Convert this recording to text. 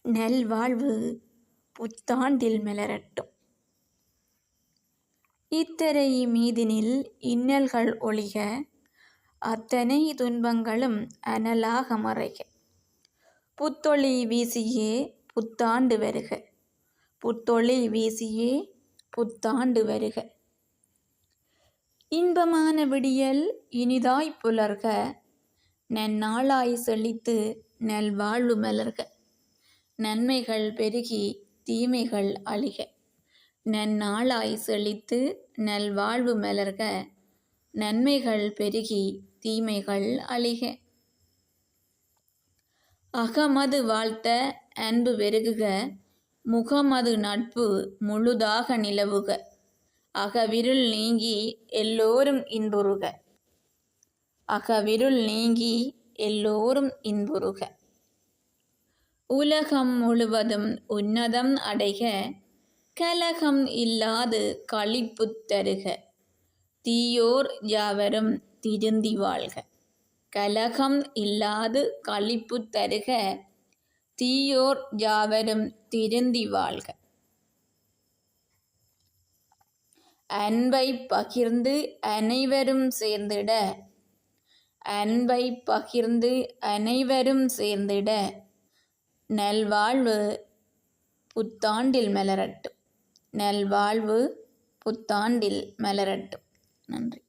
நல்வாழ்வு புத்தாண்டில் மலரட்டும். இத்தரை மீதினில் இன்னல்கள் ஒழிக, அத்தனை துன்பங்களும் அனலாக மறைக. புத்தொளி வீசியே புத்தாண்டு வருக, புத்தொளி வீசியே புத்தாண்டு வருக. இன்பமான விடியல் இனிதாய் புலர்க, நன்னாளாய் செழித்து நல்வாழ்வு மலர்க. நன்மைகள் பெருகி தீமைகள் அழிக, நன்னாளாய் செழித்து நல்வாழ்வு மலர்க. நன்மைகள் பெருகி தீமைகள் அழிக. அகமது வாழ்த்த அன்பு பெருகுக, முகமது நட்பு முழுதாக நிலவுக. அகவிருள் நீங்கி எல்லோரும் இன்புறுக, அகவிருள் நீங்கி எல்லோரும் இன்புறுக. உலகம் முழுவதும் உன்னதம் அடைக, கலகம் இல்லாது களிப்புத் தருக. தீயோர் யாவரும் திருந்தி வாழ்க, கலகம் இல்லாது களிப்புத் தருக. தீயோர் யாவரும் திருந்தி வாழ்க. அன்பை பகிர்ந்து அனைவரும் சேர்ந்திட, அன்பை பகிர்ந்து அனைவரும் சேர்ந்திட. நல்வாழ்வு புத்தாண்டில் மலரட்டும், நல்வாழ்வு புத்தாண்டில் மலரட்டும். நன்றி.